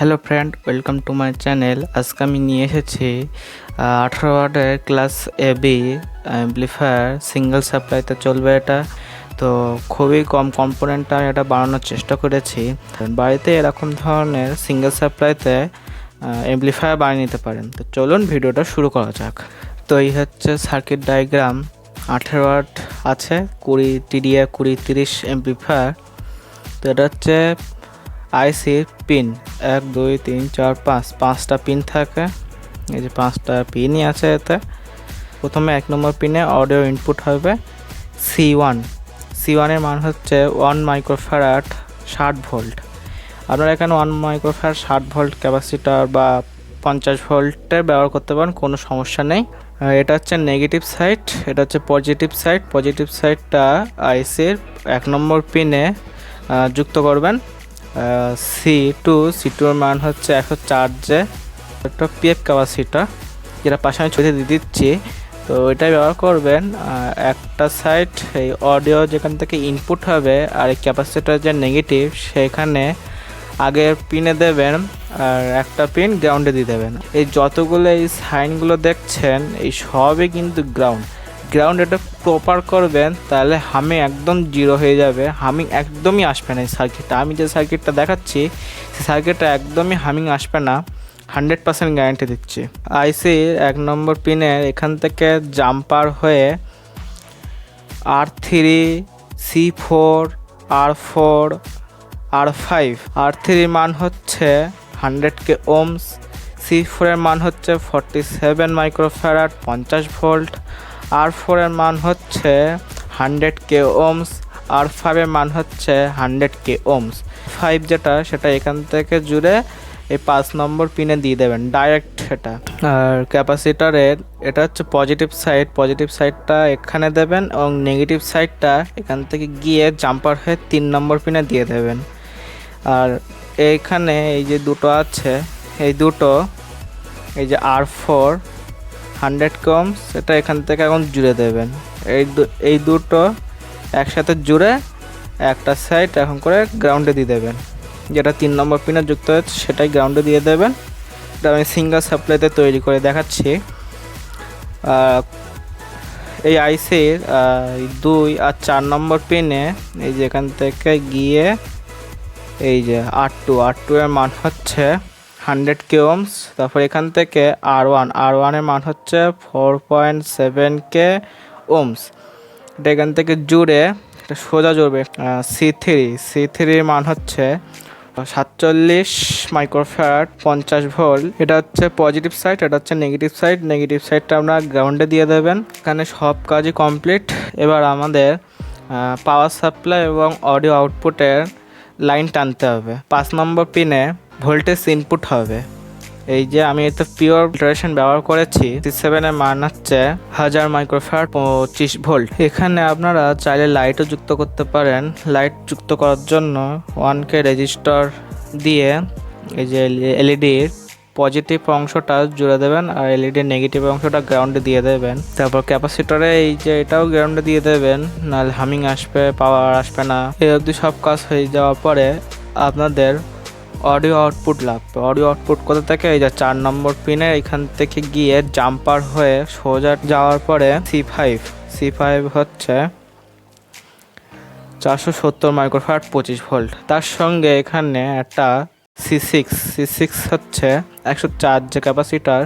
Hello friend, welcome to my channel. আজকে আমি নিয়ে এসেছি 18 ওয়াটের ক্লাস এবি অ্যাম্পলিফায়ার। সিঙ্গেল সাপ্লাইতে চলবে এটা। তো খুবই কম কম্পোনেন্টে আমি এটা বানানোর চেষ্টা করেছি। বাড়িতে এরকম ধরনের সিঙ্গেল সাপ্লাইতে অ্যাম্পলিফায়ার বানিয়ে নিতে পারেন। তো চলুন ভিডিওটা শুরু করা যাক। তো এই হচ্ছে সার্কিট ডায়াগ্রাম। 18 ওয়াট আছে, 20 TDA 20-30 অ্যাম্পলিফায়ার। তো এটা হচ্ছে আইসির পিন 1 2 3 4 5 5টা পিন থাকে। এই যে 5টা পিনই আছে এতে। প্রথমে 1 নম্বর পিনে অডিও ইনপুট হবে C1 এর মান হচ্ছে 1 মাইক্রোফ্যারাড 60 ভোল্ট। আপনারা এখানে 1 মাইক্রোফ্যারাড 60 ভোল্ট ক্যাপাসিটর বা 50 ভোল্টের ব্যবহার করতে পারেন, কোনো সমস্যা নেই। এটা হচ্ছে নেগেটিভ সাইড, এটা হচ্ছে পজিটিভ সাইড। পজিটিভ সাইডটা আইসির 1 নম্বর পিনে যুক্ত করবেন। C2 এর মান হচ্ছে 104 যে একটা পিএফ ক্যাপাসিটর, যেটা পাশে আমি ছবিতে দিয়ে দিচ্ছি। তো এটাই ব্যবহার করবেন। একটা সাইড এই অডিও যেখান থেকে ইনপুট হবে, আর এই ক্যাপাসিটর যে নেগেটিভ সেখানে আগের পিনে দেবেন, আর একটা পিন গ্রাউন্ডে দিয়ে দেবেন। এই যতগুলো এই সাইনগুলো দেখছেন এই সবই কিন্তু গ্রাউন্ড এটা প্রপার করবেন, তাহলে হামিং একদম জিরো হয়ে যাবে। হামিং একদমই আসবে না। এই সার্কিটটা আমি যে সার্কিটটা দেখাচ্ছি সেই সার্কিটটা একদমই হামিং আসবে না, 100% গ্যারান্টি দিচ্ছি। আইসির 1 নম্বর পিনের এখান থেকে জাম্পার হয়ে R3, C4, R4, R5। R3 মান হচ্ছে 100K ohms, C4 এর মান হচ্ছে 47 মাইক্রোফ্যারাড 50 ভোল্ট, R4 এর মান হচ্ছে 100K ohms, R5 এর মান হচ্ছে 100K ohms। 5 যেটা সেটা এখান থেকে জুড়ে এই 5 নম্বর পিনে দিয়ে দেবেন ডাইরেক্ট সেটা। আর ক্যাপাসিটরের এটা হচ্ছে পজিটিভ সাইডটা এখানে দেবেন, এবং নেগেটিভ সাইডটা এখান থেকে গিয়ে জাম্পার হয়ে 3 নম্বর পিনে দিয়ে দেবেন। আর এইখানে এই যে দুটো আছে, এই দুটো এই যে R4 100K ohms সেটা এখান থেকে এখন জুড়ে দেবেন। এই দুটো একসাথে জুড়ে একটা সাইড এখন করে গ্রাউন্ডে দিয়ে দেবেন। যেটা 3 নম্বর পিনে যুক্ত হচ্ছে সেটাই গ্রাউন্ডে দিয়ে দেবেন। এটা আমি সিঙ্গেল সাপ্লাইতে তৈরি করে দেখাচ্ছি। এই আইসির 2 আর 4 নম্বর পিনে এই যে এখান থেকে গিয়ে এই যে R2 এর মান হচ্ছে 100K ohms। তারপর এখান থেকে R1 এর মান হচ্ছে 4.7K ohms। এটা এখান থেকে জুড়ে এটা সোজা জুড়বে C3 এর মান হচ্ছে 47 মাইক্রোফ্যারাড 50 ভোল্ট। এটা হচ্ছে পজিটিভ সাইড, এটা হচ্ছে নেগেটিভ সাইডটা আমরা গ্রাউন্ডে দিয়ে দেবেন। এখানে সব কাজই কমপ্লিট। এবার আমাদের পাওয়ার সাপ্লাই এবং অডিও আউটপুটের লাইন টানতে হবে। 5 নম্বর পিনে ভোল্টেজ ইনপুট হবে। এই যে আমি এতে পিওর ফিল্টারেশন ব্যবহার করেছি। C7 এর মান হচ্ছে 1000 মাইক্রোফ্যারাড 25 ভোল্ট। এখানে আপনারা চাইলে লাইটও যুক্ত করতে পারেন। লাইট যুক্ত করার জন্য 1K রেজিস্টর দিয়ে এই যে এলইডির পজিটিভ অংশটা জুড়ে দেবেন, আর এলইডির নেগেটিভ অংশটা গ্রাউন্ডে দিয়ে দেবেন। তারপর ক্যাপাসিটরে এই যে এটাও গ্রাউন্ডে দিয়ে দেবেন, নাহলে হামিং আসবে, পাওয়ার আসবে না। এই অবধি সব কাজ হয়ে যাওয়ার পরে আপনাদের অডিও আউটপুট লাগবে। অডিও আউটপুট কোথা থেকে? এই যে 4 নম্বর পিনে এখান থেকে গিয়ে জাম্পার হয়ে সোজা যাওয়ার পরে C5 হচ্ছে 470 মাইক্রোফ্যারাড 25 ভোল্ট। তার সঙ্গে এখানে একটা C6 হচ্ছে 104 যে ক্যাপাসিটার,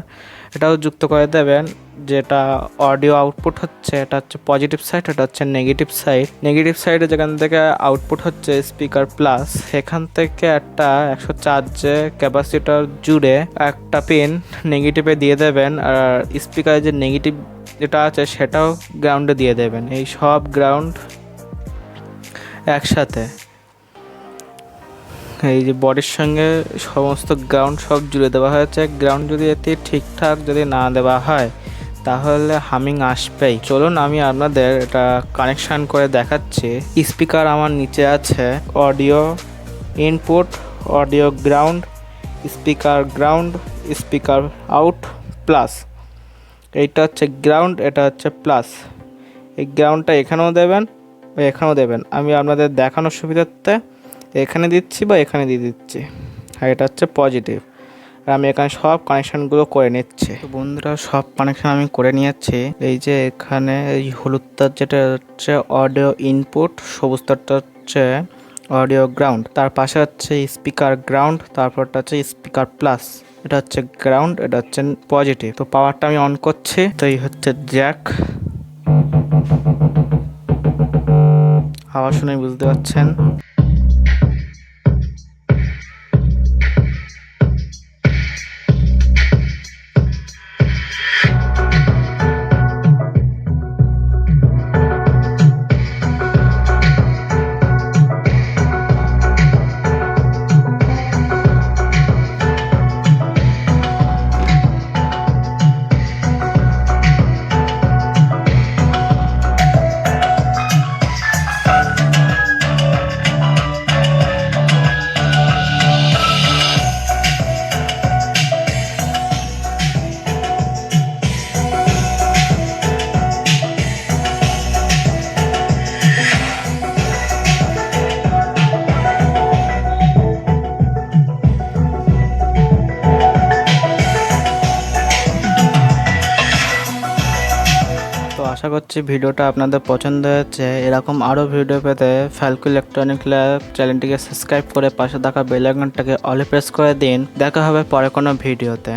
এটাও যুক্ত করে দেবেন। যেটা অডিও আউটপুট হচ্ছে এটা হচ্ছে পজিটিভ সাইড, এটা হচ্ছে নেগেটিভ সাইডে যেখান থেকে আউটপুট হচ্ছে স্পিকার প্লাস, এখান থেকে একটা 104 যে ক্যাপাসিটার জুড়ে একটা পিন নেগেটিভে দিয়ে দেবেন, আর স্পিকারের যে নেগেটিভ যেটা আছে সেটাও গ্রাউন্ডে দিয়ে দেবেন। এই সব গ্রাউন্ড একসাথে এই যে বডির সঙ্গে সমস্ত গ্রাউন্ড সব জুড়ে দেওয়া হয়েছে। গ্রাউন্ড যদি এতে ঠিকঠাক যদি না দেওয়া হয় তাহলে হামিং আসবেই। চলুন আমি আপনাদের এটা কানেকশান করে দেখাচ্ছি। স্পিকার আমার নিচে আছে, audio input, audio ground, speaker out plus. এইটা হচ্ছে গ্রাউন্ড, এটা হচ্ছে প্লাস। এই গ্রাউন্ডটা এখানেও দেবেন, এখানেও দেবেন। আমি আপনাদের দেখানোর সুবিধার্থে এখানে দিচ্ছি বা এখানে দিয়ে দিচ্ছি। আর এটা হচ্ছে পজিটিভ। আর আমি এখানে সব কানেকশানগুলো করে নিচ্ছি। তো বন্ধুরা, সব কানেকশান আমি করে নিয়েছি। এই যে এখানে এই হলুদ তার যেটা হচ্ছে অডিও ইনপুট, সবুজ তারটা হচ্ছে অডিও গ্রাউন্ড, তার পাশে হচ্ছে স্পিকার গ্রাউন্ড, তারপরটা হচ্ছে স্পিকার প্লাস, এটা হচ্ছে গ্রাউন্ড, এটা হচ্ছে পজিটিভ। তো পাওয়ারটা আমি অন করছি। তো এই হচ্ছে জ্যাক, আওয়াজ শুনে বুঝতে পারছেন। তো আশা করছি ভিডিওটা আপনাদের পছন্দ হয়েছে। এরকম আরও ভিডিও পেতে ফালকু ইলেকট্রনিক ল্যাব চ্যানেলটিকে সাবস্ক্রাইব করে পাশে থাকা বেল আইকনটাকে অলে প্রেস করে দিন। দেখা হবে পরে কোনো ভিডিওতে।